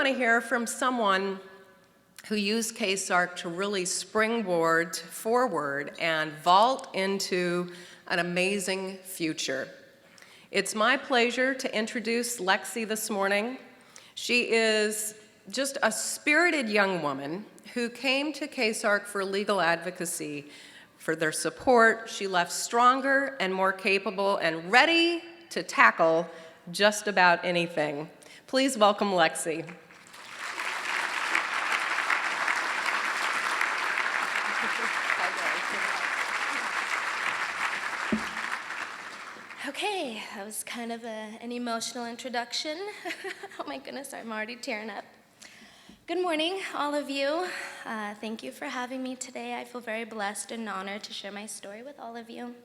want to hear from someone who used KSARC to really springboard forward and vault into an amazing future. It's my pleasure to introduce Lexie this morning. She is just a spirited young woman who came to KSARC for legal advocacy. For their support, she left stronger and more capable and ready to tackle just about anything. Please welcome Lexie. Okay, that was kind of an emotional introduction. Oh my goodness, I'm already tearing up. Good morning, all of you. Thank you for having me today. I feel very blessed and honored to share my story with all of you.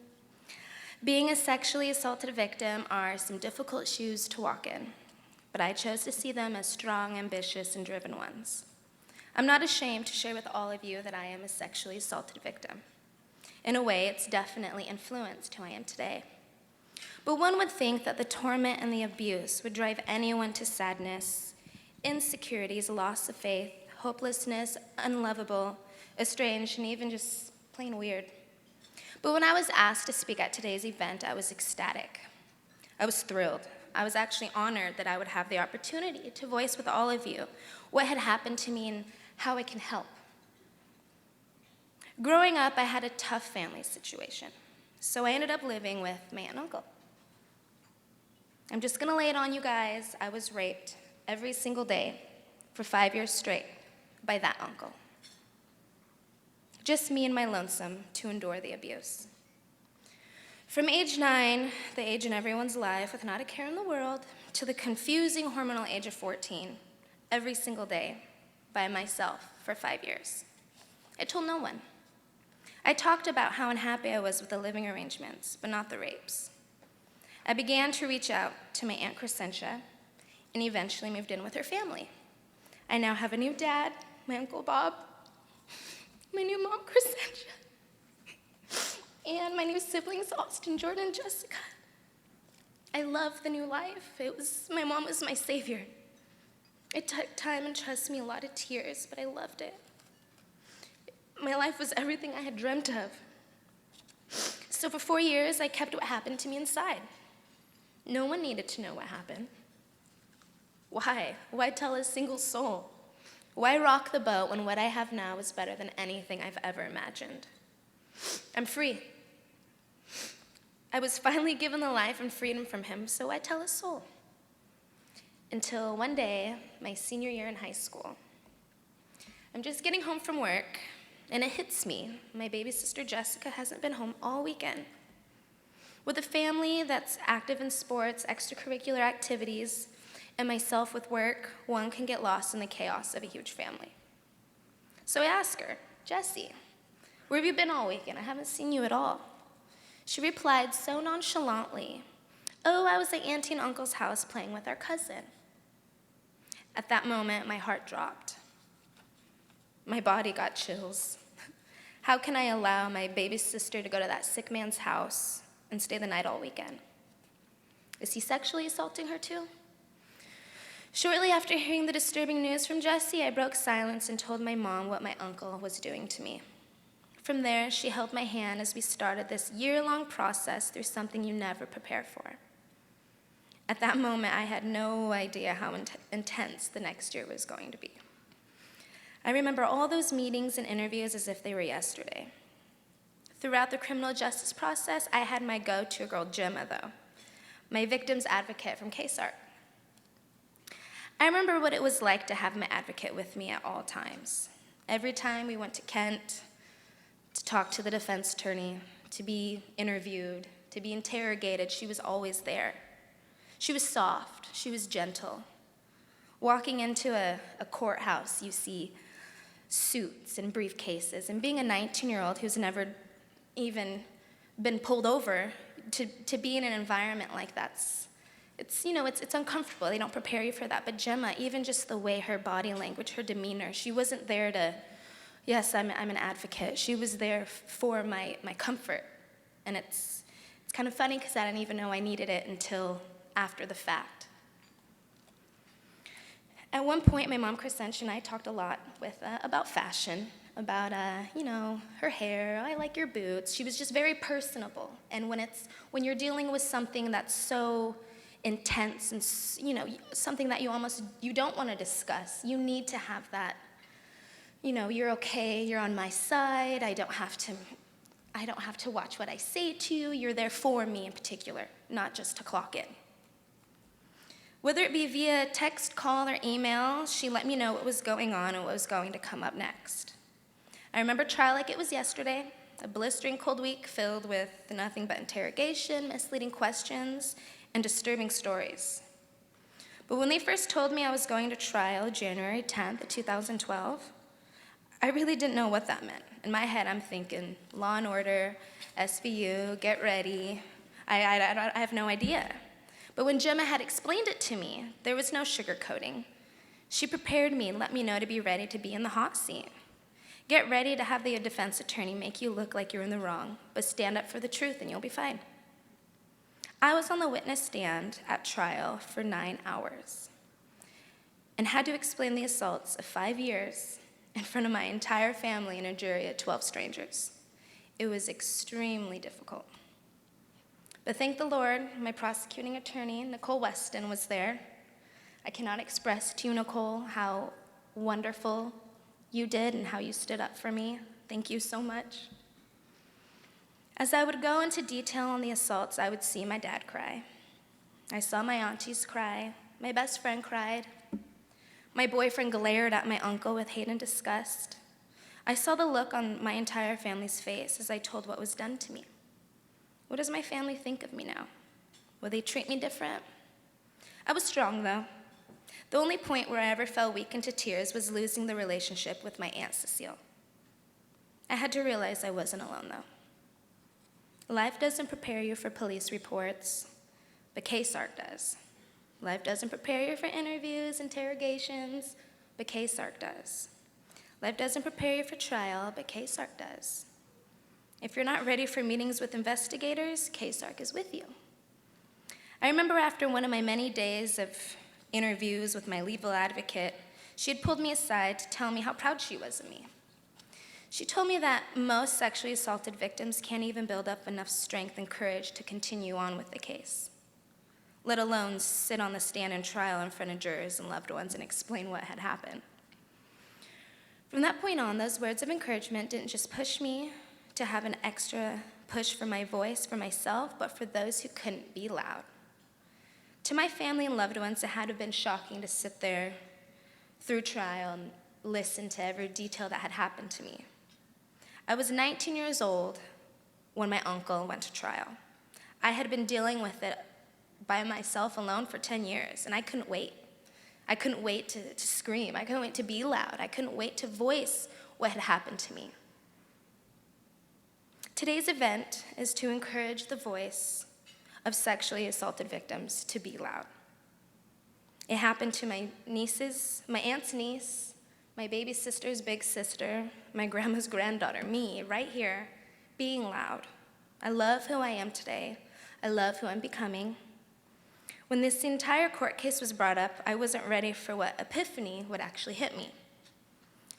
Being a sexually assaulted victim are some difficult shoes to walk in, but I chose to see them as strong, ambitious, and driven ones. I'm not ashamed to share with all of you that I am a sexually assaulted victim. In a way, it's definitely influenced who I am today. But one would think that the torment and the abuse would drive anyone to sadness, insecurities, loss of faith, hopelessness, unlovable, estranged, and even just plain weird. But when I was asked to speak at today's event, I was ecstatic. I was thrilled. I was actually honored that I would have the opportunity to voice with all of you what had happened to me and how I can help. Growing up, I had a tough family situation, so I ended up living with my aunt and uncle. I'm just gonna lay it on you guys. I was raped every single day for 5 years straight by that uncle. Just me and my lonesome to endure the abuse. From age 9, the age in everyone's life with not a care in the world, to the confusing hormonal age of 14, every single day by myself for 5 years. I told no one. I talked about how unhappy I was with the living arrangements, but not the rapes. I began to reach out to my Aunt Crescentia and eventually moved in with her family. I now have a new dad, my Uncle Bob, my new mom, Crescentia, and my new siblings, Austin, Jordan, and Jessica. I love the new life. My mom was my savior. It took time and, trust me, a lot of tears, but I loved it. My life was everything I had dreamt of. So for 4 years, I kept what happened to me inside. No one needed to know what happened. Why? Why tell a single soul? Why rock the boat when what I have now is better than anything I've ever imagined? I'm free. I was finally given the life and freedom from him, so why tell a soul? Until one day, my senior year in high school. I'm just getting home from work, and it hits me. My baby sister Jessica hasn't been home all weekend. With a family that's active in sports, extracurricular activities, and myself with work, one can get lost in the chaos of a huge family. So I asked her, Jessie, where have you been all weekend? I haven't seen you at all. She replied so nonchalantly, oh, I was at Auntie and Uncle's house playing with our cousin. At that moment, my heart dropped. My body got chills. How can I allow my baby sister to go to that sick man's house and stay the night all weekend? Is he sexually assaulting her too? Shortly after hearing the disturbing news from Jessie, I broke silence and told my mom what my uncle was doing to me. From there, she held my hand as we started this year-long process through something you never prepare for. At that moment, I had no idea how intense the next year was going to be. I remember all those meetings and interviews as if they were yesterday. Throughout the criminal justice process, I had my go-to girl, Gemma, though, my victim's advocate from KSARC. I remember what it was like to have my advocate with me at all times. Every time we went to Kent to talk to the defense attorney, to be interviewed, to be interrogated, she was always there. She was soft, she was gentle. Walking into a courthouse, you see suits and briefcases, and being a 19-year-old who's never even been pulled over, to be in an environment like that's, it's uncomfortable. They don't prepare you for that. But Gemma, even just the way her body language, her demeanor, she wasn't there to, yes, I'm an advocate. She was there for my comfort. And it's kind of funny because I didn't even know I needed it until after the fact. At one point, my mom, Crescentia, and I talked a lot about fashion, about, her hair. I like your boots. She was just very personable. And when you're dealing with something that's so intense and, something that you don't want to discuss, you need to have that, you're okay, you're on my side, I don't have to watch what I say to you, you're there for me in particular, not just to clock in. Whether it be via text, call, or email, she let me know what was going on and what was going to come up next. I remember trial like it was yesterday, a blistering cold week filled with nothing but interrogation, misleading questions, and disturbing stories. But when they first told me I was going to trial January 10th, 2012, I really didn't know what that meant. In my head, I'm thinking Law and Order, SVU, get ready. I have no idea. But when Gemma had explained it to me, there was no sugarcoating. She prepared me and let me know to be ready to be in the hot seat. Get ready to have the defense attorney make you look like you're in the wrong, but stand up for the truth and you'll be fine. I was on the witness stand at trial for 9 hours and had to explain the assaults of 5 years in front of my entire family and a jury of 12 strangers. It was extremely difficult. But thank the Lord, my prosecuting attorney, Nicole Weston, was there. I cannot express to you, Nicole, how wonderful you did and how you stood up for me. Thank you so much. As I would go into detail on the assaults, I would see my dad cry. I saw my aunties cry. My best friend cried. My boyfriend glared at my uncle with hate and disgust. I saw the look on my entire family's face as I told what was done to me. What does my family think of me now? Will they treat me different? I was strong, though. The only point where I ever fell weak into tears was losing the relationship with my Aunt Cecile. I had to realize I wasn't alone, though. Life doesn't prepare you for police reports, but case-ARC does. Life doesn't prepare you for interviews, interrogations, but case-ARC does. Life doesn't prepare you for trial, but case-ARC does. If you're not ready for meetings with investigators, case-ARC is with you. I remember after one of my many days of interviews with my legal advocate, she had pulled me aside to tell me how proud she was of me. She told me that most sexually assaulted victims can't even build up enough strength and courage to continue on with the case, let alone sit on the stand in trial in front of jurors and loved ones and explain what had happened. From that point on, those words of encouragement didn't just push me to have an extra push for my voice, for myself, but for those who couldn't be loud. To my family and loved ones, it had to have been shocking to sit there through trial and listen to every detail that had happened to me. I was 19 years old when my uncle went to trial. I had been dealing with it by myself alone for 10 years, and I couldn't wait. I couldn't wait to scream. I couldn't wait to be loud. I couldn't wait to voice what had happened to me. Today's event is to encourage the voice of sexually assaulted victims to be loud. It happened to my aunt's niece, my baby sister's big sister, my grandma's granddaughter, me, right here, being loud. I love who I am today. I love who I'm becoming. When this entire court case was brought up, I wasn't ready for what epiphany would actually hit me.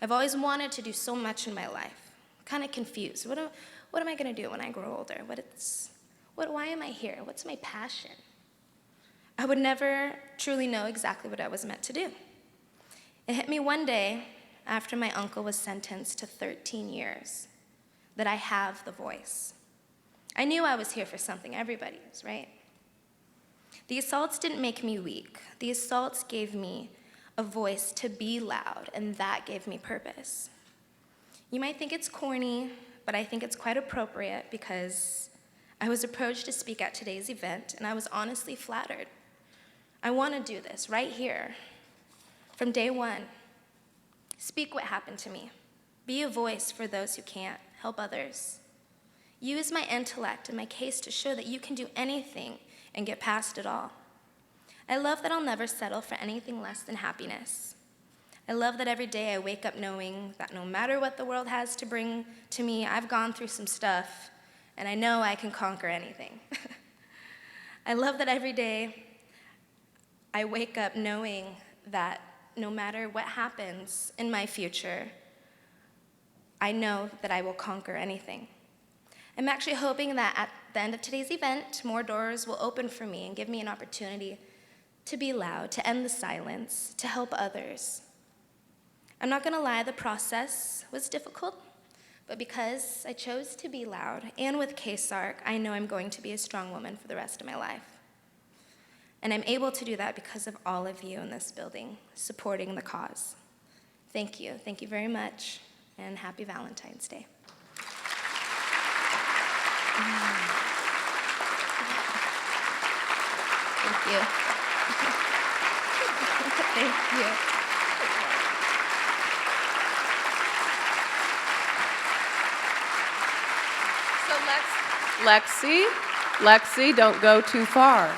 I've always wanted to do so much in my life, kind of confused. What am I going to do when I grow older? Why am I here? What's my passion? I would never truly know exactly what I was meant to do. It hit me one day after my uncle was sentenced to 13 years that I have the voice. I knew I was here for something. Everybody is, right? The assaults didn't make me weak. The assaults gave me a voice to be loud, and that gave me purpose. You might think it's corny, but I think it's quite appropriate because I was approached to speak at today's event, and I was honestly flattered. I want to do this right here, from day one. Speak what happened to me. Be a voice for those who can't. Help others. Use my intellect and my case to show that you can do anything and get past it all. I love that I'll never settle for anything less than happiness. I love that every day I wake up knowing that no matter what the world has to bring to me, I've gone through some stuff, and I know I can conquer anything. I love that every day I wake up knowing that no matter what happens in my future, I know that I will conquer anything. I'm actually hoping that at the end of today's event, more doors will open for me and give me an opportunity to be loud, to end the silence, to help others. I'm not gonna lie, the process was difficult, but because I chose to be loud and with KSARC, I know I'm going to be a strong woman for the rest of my life. And I'm able to do that because of all of you in this building supporting the cause. Thank you very much, and happy Valentine's Day. Thank you. Thank you. So Lexie, don't go too far.